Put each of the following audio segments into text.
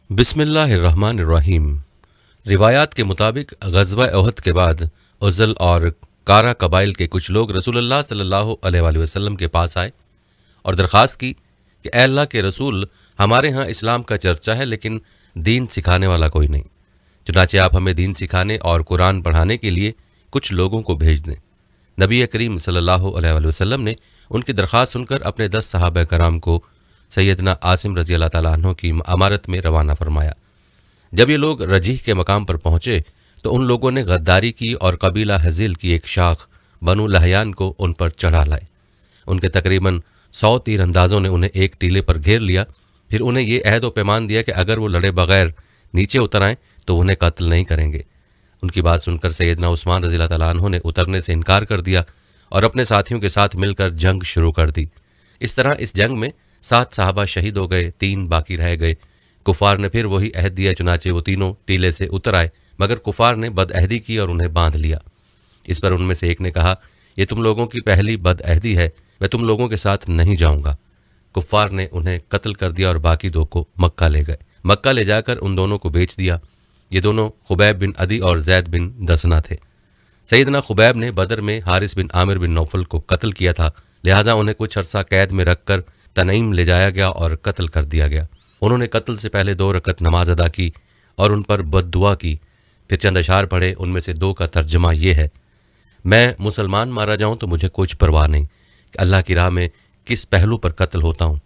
بسم اللہ الرحمن الرحیم۔ روایات کے مطابق غزوہ احد کے بعد عزل اور کارا قبائل کے کچھ لوگ رسول اللہ صلی اللہ علیہ وآلہ وسلم کے پاس آئے اور درخواست کی کہ اے اللہ کے رسول، ہمارے ہاں اسلام کا چرچا ہے لیکن دین سکھانے والا کوئی نہیں، چنانچہ آپ ہمیں دین سکھانے اور قرآن پڑھانے کے لیے کچھ لوگوں کو بھیج دیں۔ نبی کریم صلی اللہ علیہ وآلہ وسلم نے ان کی درخواست سن کر اپنے 10 صحابہ کرام کو سیدنا عاصم رضی اللہ تعالیٰ عنہ کی امارت میں روانہ فرمایا۔ جب یہ لوگ رجیح کے مقام پر پہنچے تو ان لوگوں نے غداری کی اور قبیلہ حزیل کی ایک شاخ بنو لحیان کو ان پر چڑھا لائے۔ ان کے تقریباً 100 تیر اندازوں نے انہیں ایک ٹیلے پر گھیر لیا، پھر انہیں یہ عہد و پیمان دیا کہ اگر وہ لڑے بغیر نیچے اتر آئیں تو انہیں قتل نہیں کریں گے۔ ان کی بات سن کر سیدنا عثمان رضی اللہ تعالیٰ عنہ نے اترنے سے انکار کر دیا اور اپنے ساتھیوں کے ساتھ مل کر جنگ شروع کر دی۔ اس طرح اس جنگ میں 7 صحابہ شہید ہو گئے، 3 باقی رہ گئے۔ کفار نے پھر وہی عہد دیا، چنانچہ وہ تینوں ٹیلے سے اتر آئے، مگر کفار نے بد عہدی کی اور انہیں باندھ لیا۔ اس پر ان میں سے ایک نے کہا، یہ تم لوگوں کی پہلی بد عہدی ہے، میں تم لوگوں کے ساتھ نہیں جاؤں گا۔ کفار نے انہیں قتل کر دیا اور باقی 2 کو مکہ لے گئے۔ مکہ لے جا کر ان دونوں کو بیچ دیا۔ یہ دونوں خبیب بن عدی اور زید بن دسنہ تھے۔ سیدنا خبیب نے بدر میں حارث بن عامر بن نوفل کو قتل کیا تھا، لہٰذا انہیں کچھ عرصہ قید میں رکھ کر تنعیم لے جایا گیا اور قتل کر دیا گیا۔ انہوں نے قتل سے پہلے 2 رکعت نماز ادا کی اور ان پر بد دعا کی، پھر چند اشعار پڑھے۔ ان میں سے 2 کا ترجمہ یہ ہے: میں مسلمان مارا جاؤں تو مجھے کچھ پرواہ نہیں کہ اللہ کی راہ میں کس پہلو پر قتل ہوتا ہوں،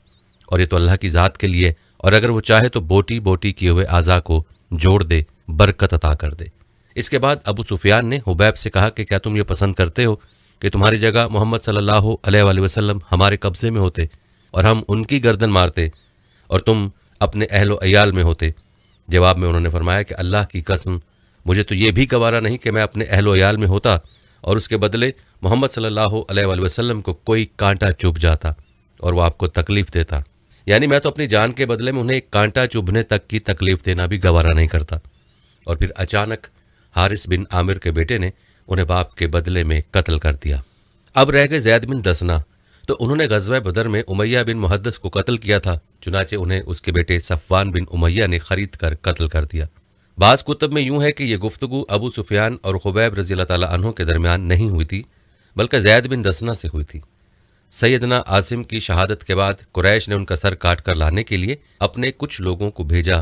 اور یہ تو اللہ کی ذات کے لیے، اور اگر وہ چاہے تو بوٹی بوٹی کیے ہوئے اعضاء کو جوڑ دے، برکت عطا کر دے۔ اس کے بعد ابو سفیان نے حبیب سے کہا کہ کیا تم یہ پسند کرتے ہو کہ تمہاری جگہ محمد صلی اللہ علیہ وآلہ وسلم ہمارے قبضے میں ہوتے اور ہم ان کی گردن مارتے اور تم اپنے اہل و عیال میں ہوتے؟ جواب میں انہوں نے فرمایا کہ اللہ کی قسم، مجھے تو یہ بھی گوارا نہیں کہ میں اپنے اہل و عیال میں ہوتا اور اس کے بدلے محمد صلی اللہ علیہ وآلہ وسلم کو کوئی کانٹا چبھ جاتا اور وہ آپ کو تکلیف دیتا، یعنی میں تو اپنی جان کے بدلے میں انہیں ایک کانٹا چبھنے تک کی تکلیف دینا بھی گوارا نہیں کرتا۔ اور پھر اچانک حارث بن عامر کے بیٹے نے انہیں باپ کے بدلے میں قتل کر دیا۔ اب رہ گئے زید بن دسنہ، تو انہوں نے غزوہ بدر میں امیہ بن محدث کو قتل کیا تھا، چنانچہ انہیں اس کے بیٹے صفوان بن امیہ نے خرید کر قتل کر دیا۔ بعض کتب میں یوں ہے کہ یہ گفتگو ابو سفیان اور خبیب رضی اللہ تعالیٰ عنہ کے درمیان نہیں ہوئی تھی، بلکہ زید بن دسنہ سے ہوئی تھی۔ سیدنا عاصم کی شہادت کے بعد قریش نے ان کا سر کاٹ کر لانے کے لیے اپنے کچھ لوگوں کو بھیجا۔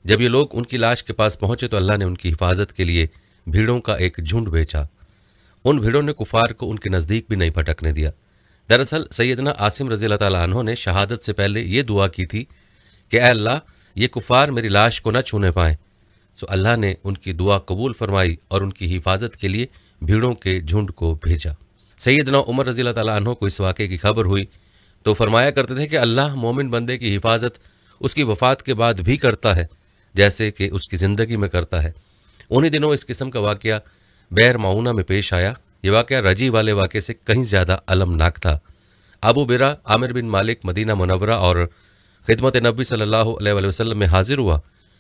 جب یہ لوگ ان کی لاش کے پاس پہنچے تو اللہ نے ان کی حفاظت کے لیے بھیڑوں کا ایک جھنڈ بھیجا۔ ان بھیڑوں نے کفار کو ان کے نزدیک بھی نہیں پھٹکنے دیا۔ دراصل سیدنا عاصم رضی اللہ تعالیٰ عنہ نے شہادت سے پہلے یہ دعا کی تھی کہ اے اللہ، یہ کفار میری لاش کو نہ چھونے پائیں۔ سو اللہ نے ان کی دعا قبول فرمائی اور ان کی حفاظت کے لیے بھیڑوں کے جھنڈ کو بھیجا۔ سیدنا عمر رضی اللہ تعالیٰ عنہ کو اس واقعے کی خبر ہوئی تو فرمایا کرتے تھے کہ اللہ مومن بندے کی حفاظت اس کی وفات کے بعد بھی کرتا ہے جیسے کہ اس کی زندگی میں کرتا ہے۔ انہی دنوں اس قسم کا واقعہ بئر معونہ میں پیش آیا۔ یہ واقعہ رجی والے واقعے سے کہیں زیادہ المناک تھا۔ ابو برا عامر بن مالک مدینہ منورہ اور خدمت نبی صلی اللہ علیہ وآلہ وسلم میں حاضر ہوا۔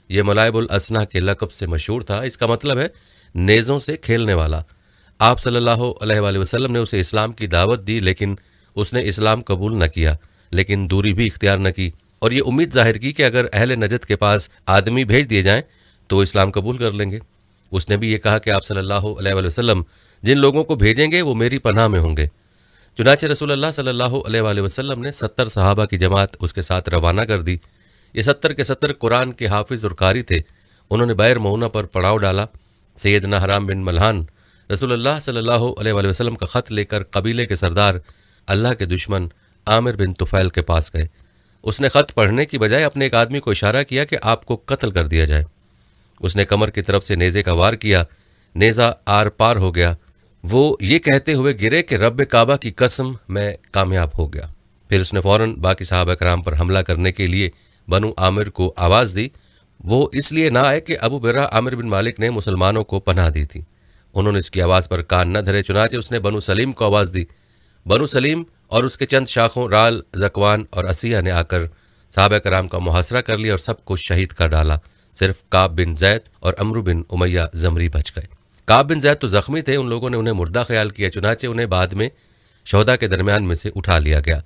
یہ ملائب الاسنہ کے لقب سے مشہور تھا، اس کا مطلب ہے نیزوں سے کھیلنے والا۔ آپ صلی اللہ علیہ وآلہ وسلم نے اسے اسلام کی دعوت دی، لیکن اس نے اسلام قبول نہ کیا، لیکن دوری بھی اختیار نہ کی، اور یہ امید ظاہر کی کہ اگر اہل نجد کے پاس آدمی بھیج دیے جائیں تو اسلام قبول کر لیں گے۔ اس نے بھی یہ کہا کہ آپ صلی اللہ علیہ وآلہ وسلم جن لوگوں کو بھیجیں گے وہ میری پناہ میں ہوں گے۔ چنانچہ رسول اللہ صلی اللہ علیہ وآلہ وسلم نے 70 صحابہ کی جماعت اس کے ساتھ روانہ کر دی۔ یہ 70 کے 70 قرآن کے حافظ اور قاری تھے۔ انہوں نے بئر معونہ پر پڑاؤ ڈالا۔ سیدنا حرام بن ملحان رسول اللہ صلی اللہ علیہ وآلہ وسلم کا خط لے کر قبیلے کے سردار اللہ کے دشمن عامر بن طفیل کے پاس گئے۔ اس نے خط پڑھنے کی بجائے اپنے ایک آدمی کو اشارہ کیا کہ آپ کو قتل کر دیا جائے۔ اس نے کمر کی طرف سے نیزے کا وار کیا، نیزہ آر پار ہو گیا۔ وہ یہ کہتے ہوئے گرے کہ رب کعبہ کی قسم میں کامیاب ہو گیا۔ پھر اس نے فوراً باقی صحابہ کرام پر حملہ کرنے کے لیے بنو عامر کو آواز دی۔ وہ اس لیے نہ آئے کہ ابو برا عامر بن مالک نے مسلمانوں کو پناہ دی تھی۔ انہوں نے اس کی آواز پر کان نہ دھرے، چنانچہ اس نے بنو سلیم کو آواز دی۔ بنو سلیم اور اس کے چند شاخوں رال، زکوان اور اسیہ نے آ کر صحابہ کرام کا محاصرہ کر لیا اور سب کو شہید کر ڈالا۔ صرف کعب بن زید اور عمرو بن امیہ زمری بچ گئے۔ کعب بن زید تو زخمی تھے، ان لوگوں نے انہیں مردہ خیال کیا، چنانچہ انہیں بعد میں شہداء کے درمیان میں سے اٹھا لیا گیا۔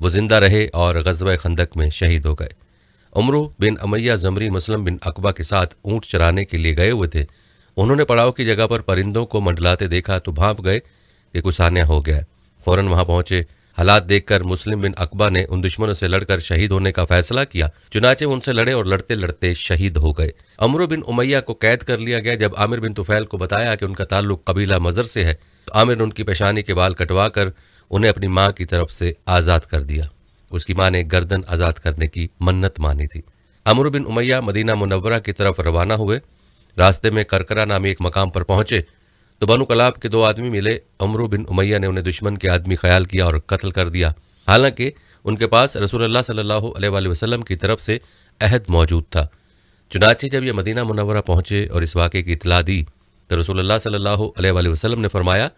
وہ زندہ رہے اور غزوہ خندق میں شہید ہو گئے۔ उमरू बिन उमैया ज़मरी मुस्लिम बिन अकबा के साथ ऊँट चराने के लिए गए हुए थे। उन्होंने पड़ाव की जगह पर परिंदों को मंडलाते देखा तो भांप गए कि कुछ आन्या हो गया है। फौरन वहां पहुंचे। हालात देखकर मुस्लिम बिन अकबा ने उन दुश्मनों से लड़कर शहीद होने का फैसला किया। चुनाचे उनसे लड़े और लड़ते लड़ते शहीद हो गए। अमरू बिन उमैया को कैद कर लिया गया। जब आमिर बिन तुफैल को बताया कि उनका ताल्लुक कबीला मजर से है तो आमिर ने उनकी पेशानी के बाल कटवा कर उन्हें अपनी माँ की तरफ से आज़ाद कर दिया। उसकी माँ ने गर्दन आज़ाद करने की मन्नत मानी थी। अमरू बिन उमैया मदीना मुनव्वरा की तरफ रवाना हुए। रास्ते में करकरा नामी एक मकाम पर पहुंचे तो बनु कलाब के 2 आदमी मिले। अमरू बिन उमैया ने उन्हें दुश्मन के आदमी ख्याल किया और कत्ल कर दिया। हालांकि उनके पास रसूलुल्लाह सल्लल्लाहु अलैहि वसल्लम की तरफ से अहद मौजूद था। चुनाचे जब ये मदीना मुनव्वरा पहुंचे और इस वाक़े की इतला दी तो रसूलुल्लाह सल्लल्लाहु अलैहि वसल्लम ने फरमाया,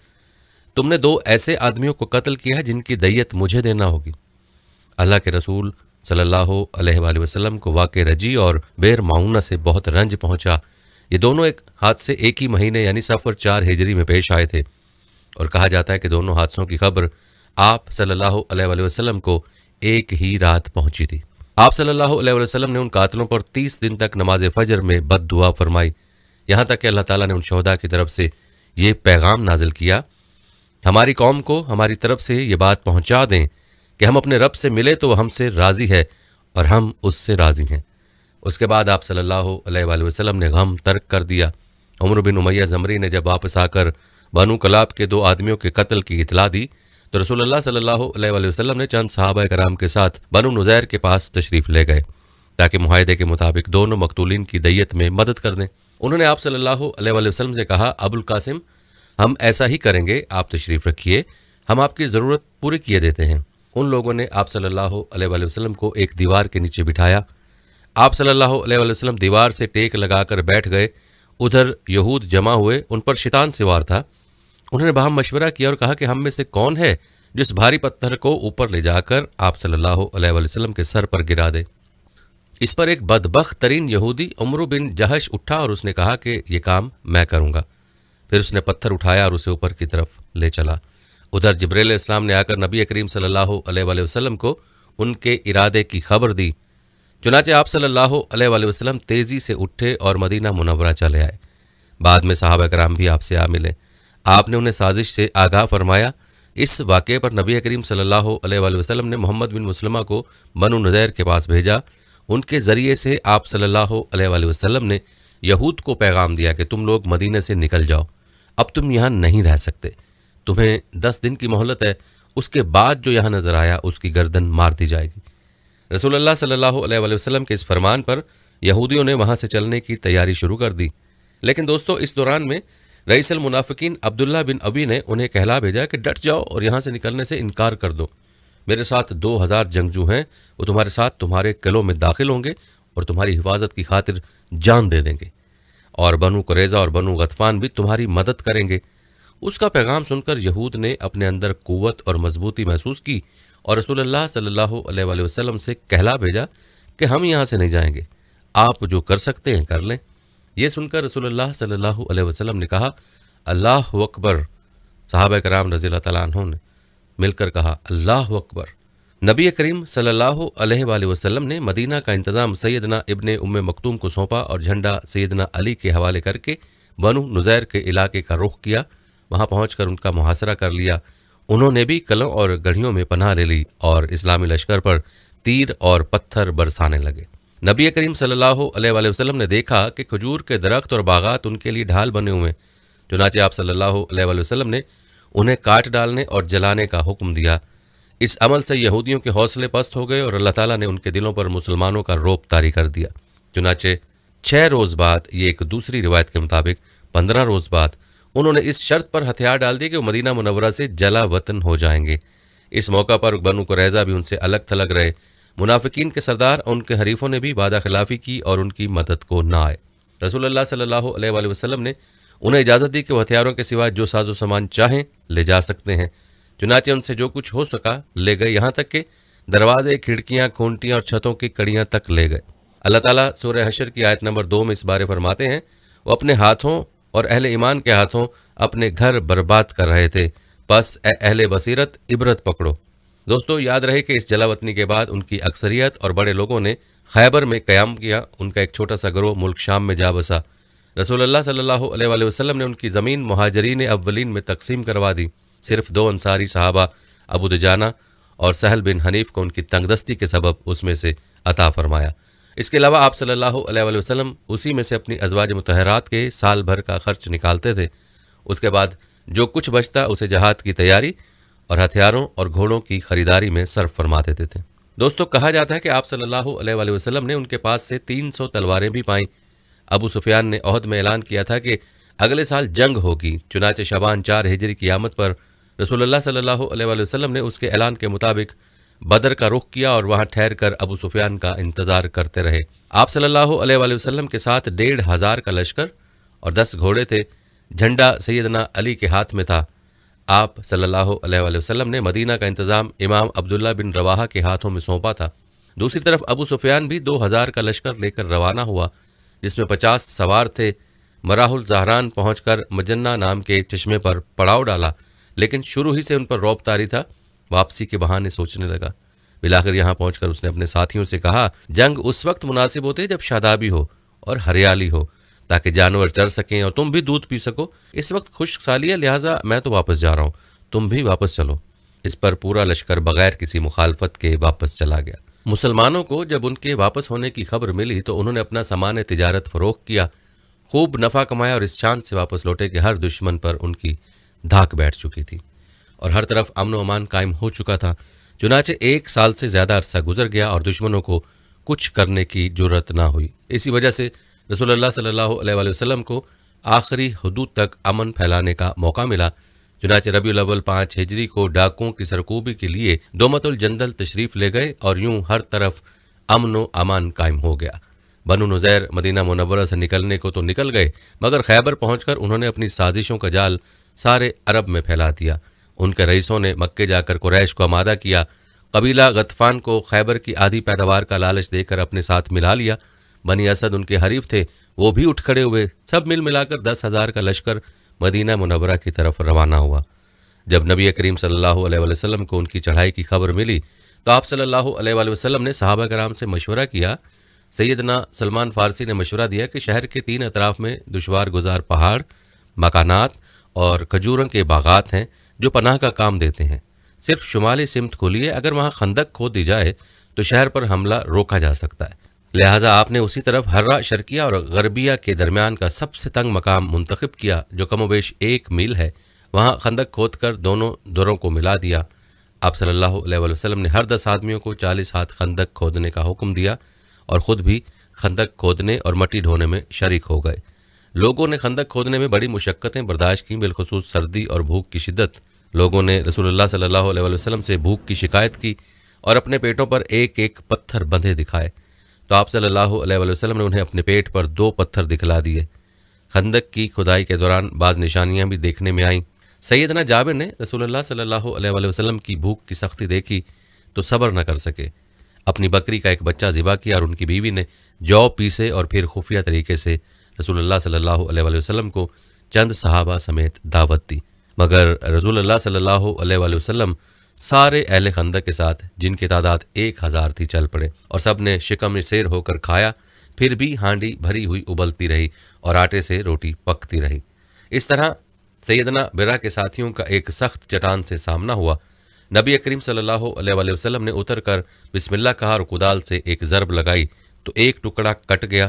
तुमने 2 ऐसे आदमियों को कत्ल किया है जिनकी दय्यत मुझे देना होगी। अल्लाह के रसूल सल्लल्लाहु अलैहि वसल्लम को वाक़े रजी और बेर माउना से बहुत रंज पहुंचा। ये दोनों एक हादसे एक ही महीने यानी सफ़र 4 हिजरी में पेश आए थे और कहा जाता है कि दोनों हादसों की खबर आप सल्लल्लाहु अलैहि वसल्लम को एक ही रात पहुंची थी। आप सल्लल्लाहु अलैहि वसल्लम ने उन कातलों पर 30 दिन तक नमाज फजर में बद्दुआ फरमाई। यहाँ तक कि अल्लाह ताला ने उन शहदा की तरफ से ये पैगाम नाजिल किया, हमारी कौम को हमारी तरफ से ये बात पहुँचा दें कि हम अपने रब से मिले तो वह हमसे राज़ी है और हम उससे राज़ी हैं। उसके बाद आप सल्लल्लाहु अलैहि वसल्लम ने गम तर्क कर दिया। उमर बिन उमैया ज़मरी ने जब वापस आकर बनु कलाब के 2 आदमियों के कत्ल की इतला दी तो रसूलुल्लाह सल्लल्लाहु अलैहि वसल्लम ने चंद सहाबा कराम के साथ बनु नुज़ैर के पास तशरीफ़ ले गए ताकि मुआहदे के मुताबिक दोनों मकतूलिन की दय्यत में मदद कर दें। उन्होंने आप सल्लल्लाहु अलैहि वसल्लम से कहा, अबुल कासिम, हम ऐसा ही करेंगे, आप तशरीफ़ रखिए, हम आपकी ज़रूरत पूरी किए देते हैं। उन लोगों ने आप सल्लल्लाहु अलैहि वसल्लम को एक दीवार के नीचे बिठाया। आप सल्लल्लाहु अलैहि वसल्लम दीवार से टेक लगाकर बैठ गए। उधर यहूद जमा हुए, उन पर शैतान सवार था। उन्होंने बाहम मशवरा किया और कहा कि हम में से कौन है जिस भारी पत्थर को ऊपर ले जाकर आप सल्लल्लाहु अलैहि वसल्लम के सर पर गिरा दे। इस पर एक बदबख्त तरीन यहूदी उमर बिन जहश उठा और उसने कहा कि ये काम मैं करूँगा। फिर उसने पत्थर उठाया और उसे ऊपर की तरफ ले चला। उधर जिब्रील इस्लाम ने आकर नबी करीम सल्लल्लाहु अलैहि वसल्लम को उनके इरादे की खबर दी। चुनाचे आप सल्लल्लाहु अलैहि वसल्लम तेज़ी से उठे और मदीना मुनव्वरा चले आए। बाद में सहाबा कराम भी आपसे आ मिले। आपने उन्हें साजिश से आगाह फरमाया। इस वाक़े पर नबी करीम सल्लल्लाहु अलैहि वसल्लम ने मोहम्मद बिन मुस्लिमा को बनु नुज़ैर के पास भेजा। उनके ज़रिए से आप सल्लल्लाहु अलैहि वसल्लम ने यहूद को पैगाम दिया कि तुम लोग मदीने से निकल जाओ, अब तुम यहाँ नहीं रह सकते, तुम्हें 10 दिन की मोहलत है, उसके बाद जो यहाँ नज़र आया उसकी गर्दन मार दी जाएगी। रसूलुल्लाह सल्लल्लाहु अलैहि वसल्लम के इस फरमान पर यहूदियों ने वहाँ से चलने की तैयारी शुरू कर दी। लेकिन दोस्तों, इस दौरान में रईसल मुनाफिकीन अब्दुल्ला बिन अबी ने उन्हें कहला भेजा कि डट जाओ और यहाँ से निकलने से इनकार कर दो। मेरे साथ 2000 जंगजू हैं, वो तुम्हारे साथ तुम्हारे किलों में दाखिल होंगे और तुम्हारी हिफाजत की खातिर जान दे देंगे, और बनु कुरैज़ा और बनु गतफ़ान भी तुम्हारी मदद करेंगे। उसका पैगाम सुनकर यहूद ने अपने अंदर कुव्वत और मजबूती महसूस की और रसूलुल्लाह सल्लल्लाहु अलैहि वसल्लम से कहला भेजा कि हम यहाँ से नहीं जाएंगे, आप जो कर सकते हैं कर लें। ये सुनकर रसूलुल्लाह सल्लल्लाहु अलैहि वसल्लम ने कहा, अल्लाहु अकबर। सहाबा कराम रज़ियल्लाहु तआला अन्हुम ने मिलकर कहा, अल्लाहु अकबर। नबी करीम सल्लल्लाहु अलैहि वसल्लम ने मदीना का इंतज़ाम सैयदना इब्ने उम्मे मकतूम को सौंपा और झंडा सैयदना अली के हवाले करके बनु नुज़ैर के इलाके का रुख किया। वहाँ पहुँचकर उनका मुहासरा कर लिया। उन्होंने भी कलों और गढ़ियों में पनाह ले ली और इस्लामी लश्कर पर तीर और पत्थर बरसाने लगे। नबी करीम सल्लल्लाहु अलैहि वसल्लम ने देखा कि खजूर के दरख्त और बागात उनके लिए ढाल बने हुए। चुनाचे आप सल्लल्लाहु अलैहि वसल्लम ने उन्हें काट डालने और जलाने का हुक्म दिया। इस अमल से यहूदियों के हौसले पस्त हो गए और अल्लाह ताला ने उनके दिलों पर मुसलमानों का रौब तारी कर दिया। चुनाचे 6 रोज़ बाद, ये एक दूसरी रिवायत के मुताबिक 15 रोज़ बाद, उन्होंने इस शर्त पर हथियार डाल दिए कि वो मदीना मुनव्वरा से जला वतन हो जाएंगे। इस मौका पर बनु कुरैज़ा भी उनसे अलग थलग रहे। मुनाफिकीन के सरदार और उनके हरीफों ने भी वादा खिलाफी की और उनकी मदद को ना आए। रसूलुल्लाह सल्लल्लाहु अलैहि वसल्लम ने उन्हें इजाज़त दी कि वो हथियारों के सिवा जो साजो सामान चाहें ले जा सकते हैं। चुनाचे उनसे जो कुछ हो सका ले गए, यहाँ तक कि दरवाजे, खिड़कियाँ, खूंटियाँ और छतों की कड़ियाँ तक ले गए। अल्लाह ताला सूरह हशर की आयत नंबर 2 में इस बारे फरमाते हैं, वो अपने हाथों और अहले ईमान के हाथों अपने घर बर्बाद कर रहे थे, बस अहले बसीरत इबरत पकड़ो। دوستو یاد رہے کہ اس جلاوطنی کے بعد ان کی اکثریت اور بڑے لوگوں نے خیبر میں قیام کیا، ان کا ایک چھوٹا سا گروہ ملک شام میں جا بسا۔ رسول اللہ صلی اللہ علیہ وآلہ وسلم نے ان کی زمین مہاجرین اولین میں تقسیم کروا دی، صرف 2 انصاری صحابہ ابو دجانہ اور سہل بن حنیف کو ان کی تنگ دستی کے سبب اس میں سے عطا فرمایا۔ اس کے علاوہ آپ صلی اللہ علیہ وآلہ وسلم اسی میں سے اپنی ازواج مطہرات کے سال بھر کا خرچ نکالتے تھے، اس کے بعد جو کچھ بچتا اسے جہاد کی تیاری اور ہتھیاروں اور گھوڑوں کی خریداری میں صرف فرما دیتے تھے۔ دوستو کہا جاتا ہے کہ آپ صلی اللہ علیہ وآلہ وسلم نے ان کے پاس سے 300 تلواریں بھی پائیں۔ ابو سفیان نے عہد میں اعلان کیا تھا کہ اگلے سال جنگ ہوگی، چنانچہ شعبان 4 ہجری کی آمد پر رسول اللہ صلی اللہ علیہ وآلہ وسلم نے اس کے اعلان کے مطابق بدر کا رخ کیا اور وہاں ٹھہر کر ابو سفیان کا انتظار کرتے رہے۔ آپ صلی اللہ علیہ وآلہ وسلم کے ساتھ 1500 کا لشکر اور 10 گھوڑے تھے۔ جھنڈا سیدنا علی کے ہاتھ میں تھا۔ آپ صلی اللہ علیہ وآلہ وسلم نے مدینہ کا انتظام امام عبداللہ بن رواحہ کے ہاتھوں میں سونپا تھا۔ دوسری طرف ابو سفیان بھی 2000 کا لشکر لے کر روانہ ہوا، جس میں 50 سوار تھے۔ مراح الزہران پہنچ کر مجنہ نام کے چشمے پر پڑاؤ ڈالا، لیکن شروع ہی سے ان پر رعب طاری تھا۔ واپسی کے بہانے سوچنے لگا۔ بالآخر یہاں پہنچ کر اس نے اپنے ساتھیوں سے کہا، جنگ اس وقت مناسب ہوتے جب شادابی ہو اور ہریالی ہو، تاکہ جانور چر سکیں اور تم بھی دودھ پی سکو۔ اس وقت خشک سالی ہے، لہٰذا میں تو واپس جا رہا ہوں، تم بھی واپس چلو۔ اس پر پورا لشکر بغیر کسی مخالفت کے واپس چلا گیا۔ مسلمانوں کو جب ان کے واپس ہونے کی خبر ملی تو انہوں نے اپنا سامان تجارت فروخت کیا، خوب نفع کمایا اور اس چاند سے واپس لوٹے کہ ہر دشمن پر ان کی دھاک بیٹھ چکی تھی اور ہر طرف امن و امان قائم ہو چکا تھا۔ چنانچہ 1 سال سے زیادہ عرصہ گزر گیا اور دشمنوں کو کچھ کرنے کی جرأت نہ ہوئی۔ اسی وجہ سے رسول اللہ صلی اللہ علیہ وآلہ وسلم کو آخری حدود تک امن پھیلانے کا موقع ملا۔ چنانچہ ربیع الاول 5 ہجری کو ڈاکوں کی سرکوبی کے لیے دومت الجندل تشریف لے گئے اور یوں ہر طرف امن و امان قائم ہو گیا۔ بنو نذیر مدینہ منورہ سے نکلنے کو تو نکل گئے، مگر خیبر پہنچ کر انہوں نے اپنی سازشوں کا جال سارے عرب میں پھیلا دیا۔ ان کے رئیسوں نے مکے جا کر قریش کو آمادہ کیا۔ قبیلہ غطفان کو خیبر کی آدھی پیداوار کا لالچ دے کر اپنے ساتھ ملا لیا۔ بنی اسد ان کے حریف تھے، وہ بھی اٹھ کھڑے ہوئے۔ سب ملا کر 10,000 کا لشکر مدینہ منورہ کی طرف روانہ ہوا۔ جب نبی کریم صلی اللہ علیہ وآلہ وسلم کو ان کی چڑھائی کی خبر ملی تو آپ صلی اللہ علیہ وآلہ وسلم نے صحابہ کرام سے مشورہ کیا۔ سیدنا سلمان فارسی نے مشورہ دیا کہ شہر کے 3 اطراف میں دشوار گزار پہاڑ، مکانات اور کھجوروں کے باغات ہیں جو پناہ کا کام دیتے ہیں۔ صرف شمالی سمت کھولیے، اگر وہاں خندق کھود دی جائے تو شہر پر حملہ روکا جا سکتا ہے۔ لہٰذا آپ نے اسی طرف ہرہ شرقیہ اور غربیہ کے درمیان کا سب سے تنگ مقام منتخب کیا جو کم و بیش 1 میل ہے۔ وہاں خندق کھود کر دونوں دروں کو ملا دیا۔ آپ صلی اللہ علیہ وآلہ وسلم نے ہر 10 آدمیوں کو 40 ہاتھ خندق کھودنے کا حکم دیا اور خود بھی خندق کھودنے اور مٹی ڈھونے میں شریک ہو گئے۔ لوگوں نے خندق کھودنے میں بڑی مشقتیں برداشت کیں، بالخصوص سردی اور بھوک کی شدت۔ لوگوں نے رسول اللہ صلی اللہ علیہ وآلہ وسلم سے بھوک کی شکایت کی اور اپنے پیٹوں پر 1 پتھر بندھے دکھائے، تو آپ صلی اللہ علیہ وآلہ وسلم نے انہیں اپنے پیٹ پر 2 پتھر دکھلا دیے۔ خندق کی کھدائی کے دوران بعض نشانیاں بھی دیکھنے میں آئیں۔ سیدنا جابر نے رسول اللہ صلی اللہ علیہ وآلہ وسلم کی بھوک کی سختی دیکھی تو صبر نہ کر سکے، اپنی بکری کا ایک بچہ ذبح کیا اور ان کی بیوی نے جو پیسے اور پھر خفیہ طریقے سے رسول اللہ صلی اللہ علیہ وآلہ وسلم کو چند صحابہ سمیت دعوت دی، مگر رسول اللہ صلی اللہ علیہ وآلہ وسلم سارے اہل خندق کے ساتھ، جن کی تعداد 1000 تھی، چل پڑے اور سب نے شکم سیر ہو کر کھایا۔ پھر بھی ہانڈی بھری ہوئی ابلتی رہی اور آٹے سے روٹی پکتی رہی۔ اس طرح سیدنا برا کے ساتھیوں کا ایک سخت چٹان سے سامنا ہوا۔ نبی کریم صلی اللہ علیہ وآلہ وسلم نے اتر کر بسم اللہ کہا اور کدال سے ایک ضرب لگائی تو ایک ٹکڑا کٹ گیا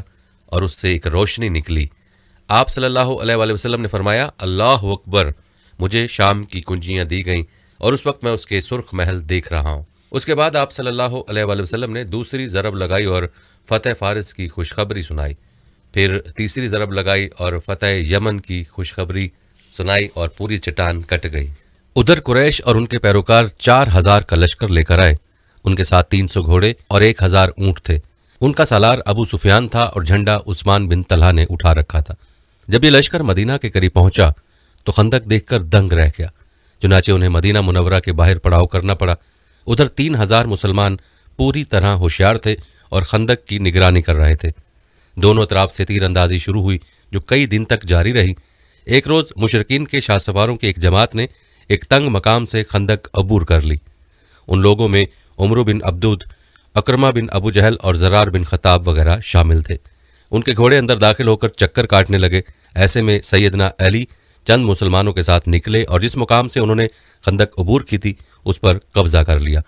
اور اس سے ایک روشنی نکلی۔ آپ صلی اللہ علیہ وآلہ وسلم نے فرمایا، اللہ اکبر، مجھے شام کی کنجیاں دی گئیں اور اس وقت میں اس کے سرخ محل دیکھ رہا ہوں۔ اس کے بعد آپ صلی اللہ علیہ وآلہ وسلم نے دوسری ضرب لگائی اور فتح فارس کی خوشخبری سنائی، پھر تیسری ضرب لگائی اور فتح یمن کی خوشخبری سنائی اور پوری چٹان کٹ گئی۔ ادھر قریش اور ان کے پیروکار 4000 کا لشکر لے کر آئے۔ ان کے ساتھ 300 گھوڑے اور 1000 اونٹ تھے۔ ان کا سالار ابو سفیان تھا اور جھنڈا عثمان بن طلحہ نے اٹھا رکھا تھا۔ جب یہ لشکر مدینہ کے قریب پہنچا تو خندق دیکھ کر دنگ رہ گیا، چنانچہ انہیں مدینہ منورہ کے باہر پڑاؤ کرنا پڑا۔ ادھر 3000 مسلمان پوری طرح ہوشیار تھے اور خندق کی نگرانی کر رہے تھے۔ دونوں اطراف سے تیر اندازی شروع ہوئی جو کئی دن تک جاری رہی۔ ایک روز مشرکین کے شاہ سواروں کی ایک جماعت نے ایک تنگ مقام سے خندق عبور کر لی۔ उन लोगों में उमर बिन अब्दूद, अकरमा बिन अबू जहल और ज़रार बिन खताब वगैरह शामिल थे। उनके घोड़े अंदर दाखिल होकर चक्कर काटने लगे। ऐसे में सैयदना अली चंद मुसलमानों के साथ निकले और जिस मुकाम से उन्होंने खंदक अबूर की थी उस पर कब्जा कर लिया।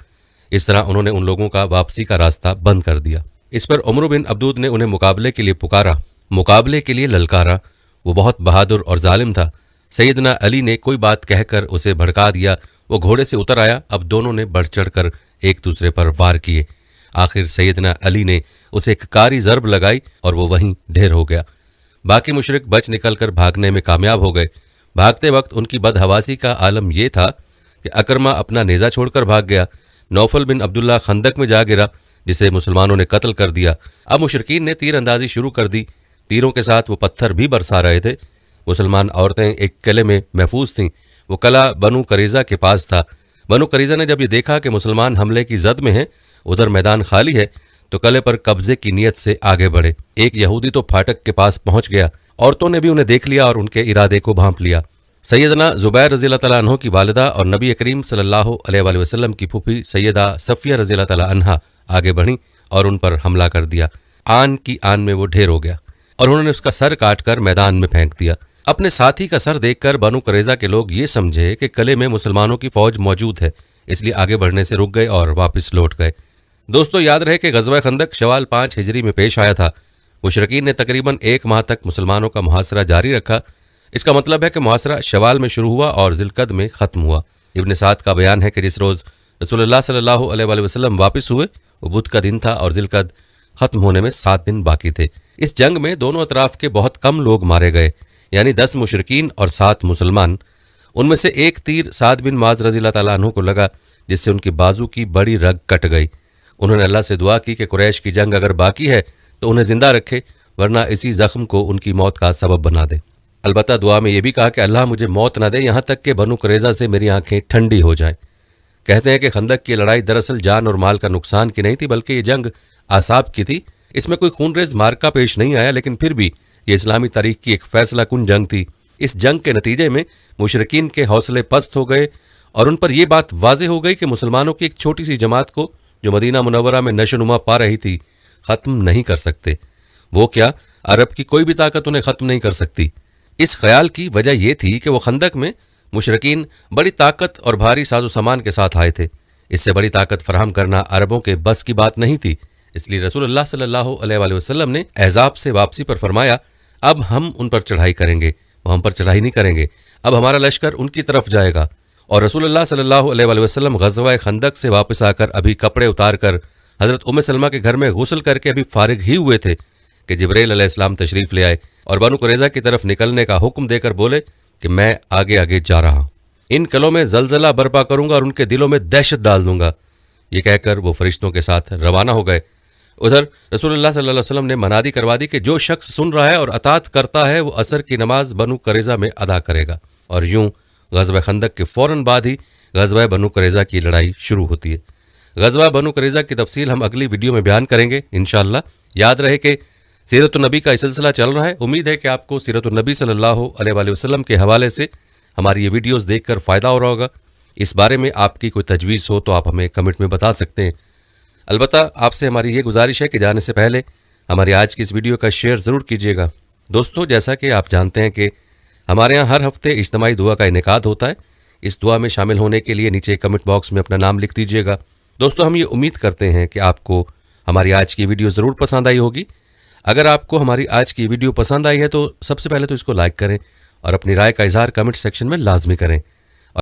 इस तरह उन्होंने उन लोगों का वापसी का रास्ता बंद कर दिया। इस पर उमर बिन अब्दूद ने उन्हें मुकाबले के लिए पुकारा, मुकाबले के लिए ललकारा। वो बहुत बहादुर और जालिम था। सैयदना अली ने कोई बात कहकर उसे भड़का दिया। वो घोड़े से उतर आया। अब दोनों ने बढ़ चढ़ कर एक दूसरे पर वार किए। आखिर सैयदना अली ने उसे एक कारी ज़रब लगाई और वो वहीं ढेर हो गया। बाकी मुशरिक बच निकल कर भागने में कामयाब हो गए। भागते वक्त उनकी बदहवासी का आलम यह था कि अकरमा अपना नेज़ा छोड़कर भाग गया। नौफल बिन अब्दुल्ला खंदक में जा गिरा, जिसे मुसलमानों ने कत्ल कर दिया। अब मुशरिकीन ने तीर अंदाजी शुरू कर दी। तीरों के साथ वो पत्थर भी बरसा रहे थे। मुसलमान औरतें एक किले में महफूज थीं। वो किला बनु करीज़ा के पास था। बनु करीज़ा ने जब ये देखा कि मुसलमान हमले की जद में हैं, उधर मैदान खाली है, तो किले पर कब्जे की नीयत से आगे बढ़े। एक यहूदी तो फाटक के पास पहुंच गया। औरतों ने भी उन्हें देख लिया और उनके इरादे को भांप लिया। सैयदना ज़ुबैर रज़ियल्लाहु तआला अन्हु की वालिदा और नबी करीम सल्लल्लाहु अलैहि वसल्लम की फूफी सैयदा सफ़िया रज़ियल्लाहु तआला अन्हा आगे बढ़ीं और उन पर हमला कर दिया। आन की आन में वो ढेर हो गया और उन्होंने उसका सर काटकर मैदान में फेंक दिया। अपने साथी का सर देखकर बनु करेज़ा के लोग ये समझे कि किले में मुसलमानों की फौज मौजूद है, इसलिए आगे बढ़ने से रुक गए और वापस लौट गए। दोस्तों, याद रहे कि ग़ज़वा खंदक शवाल 5 हिजरी में पेश आया था। मुशरिकीन ने तकरीबन 1 माह तक मुसलमानों का मुहासरा जारी रखा। इसका मतलब है कि मुहासरा शवाल में शुरू हुआ और ज़िलक़द में ख़त्म हुआ। इब्न साद का बयान है कि जिस रोज़ रसूलुल्लाह सल्लल्लाहु अलैहि वसल्लम वापस हुए वो बुध का दिन था और ज़िलक़द ख़त्म होने में 7 दिन बाकी थे। इस जंग में दोनों अतराफ के बहुत कम लोग मारे गए, यानी 10 मुशरिकीन और 7 मुसलमान। उनमें से एक तीर साद बिन मुआज़ रज़ियल्लाहु तआला अन्हु को लगा, जिससे उनकी बाजू की बड़ी रग कट गई। उन्होंने अल्लाह से दुआ की कि कुरैश की जंग अगर बाकी है तो उन्हें जिंदा रखे, वरना इसी जख्म को उनकी मौत का सबब बना दे। अलबत्ता दुआ में यह भी कहा कि अल्लाह मुझे मौत न दे, यहाँ तक कि बनु कुरैज़ा से मेरी आंखें ठंडी हो जाएं। कहते हैं कि खंदक की लड़ाई दरअसल जान और माल का नुकसान की नहीं थी, बल्कि ये जंग आसाब की थी। इसमें कोई खूनरेज मार्का पेश नहीं आया, लेकिन फिर भी ये इस्लामी तारीख की एक फैसला कुन जंग थी। इस जंग के नतीजे में मुशरिकीन के हौसले पस्त हो गए और उन पर यह बात वाज़ेह हो गई कि मुसलमानों की एक छोटी सी जमात को, जो मदीना मुनव्वरा में नशोनुमा पा रही थी, ख़त्म नहीं कर सकते। वो क्या, अरब की कोई भी ताकत उन्हें ख़त्म नहीं कर सकती। इस ख्याल की वजह यह थी कि वो खंदक में मुशरिकीन बड़ी ताकत और भारी साजो सामान के साथ आए थे। इससे बड़ी ताकत फराहम करना अरबों के बस की बात नहीं थी। इसलिए रसूलुल्लाह सल्लल्लाहु अलैहि वसल्लम ने अहज़ाब से वापसी पर फरमाया, अब हम उन पर चढ़ाई करेंगे। वो हम पर चढ़ाई नहीं करेंगे, अब हमारा लश्कर उनकी तरफ जाएगा। और रसूलुल्लाह सल्लल्लाहु अलैहि वसल्लम ग़ज़वा खंदक से वापस आकर अभी कपड़े उतार कर हज़रत उम्मे सलमा के घर में गुस्ल करके अभी फारिग ही हुए थे कि जिब्रील अलैहिस्सलाम तशरीफ़ ले आए और बनु कुरैज़ा की तरफ निकलने का हुक्म देकर बोले कि मैं आगे आगे जा रहा हूँ, इन किलों में जलजला बर्पा करूंगा और उनके दिलों में दहशत डाल दूंगा। ये कहकर वो फरिश्तों के साथ रवाना हो गए। उधर रसूलुल्लाह सल्लल्लाहु अलैहि वसल्लम ने मनादी करवा दी कि जो शख्स सुन रहा है और अतात करता है वो असर की नमाज बनु कुरैज़ा में अदा करेगा। और यूं ग़ज़वा खंदक के फ़ौरन बाद ही ग़ज़वा बनु कुरैज़ा की लड़ाई शुरू होती है। ग़ज़वा बनु कुरैज़ा की तफसील हम अगली वीडियो में बयान करेंगे इंशाअल्लाह। याद रहे कि सीरतुन्नबी का सिलसिला चल रहा है। उम्मीद है कि आपको सीरतुन्नबी सल्लल्लाहु अलैहि वसल्लम के हवाले से हमारी ये वीडियोस देखकर फ़ायदा हो रहा होगा। इस बारे में आपकी कोई तजवीज़ हो तो आप हमें कमेंट में बता सकते हैं। अलबत्ता आपसे हमारी ये गुजारिश है कि जाने से पहले हमारी आज की इस वीडियो का शेयर ज़रूर कीजिएगा। दोस्तों, जैसा कि आप जानते हैं कि हमारे यहाँ हर हफ्ते इज्तिमाई दुआ का इनेकाद होता है। इस दुआ में शामिल होने के लिए नीचे कमेंट बॉक्स में अपना नाम लिख दीजिएगा। दोस्तों, हम ये उम्मीद करते हैं कि आपको हमारी आज की वीडियो ज़रूर पसंद आई होगी। अगर आपको हमारी आज की वीडियो पसंद आई है तो सबसे पहले तो इसको लाइक करें और अपनी राय का इजहार कमेंट सेक्शन में लाजमी करें।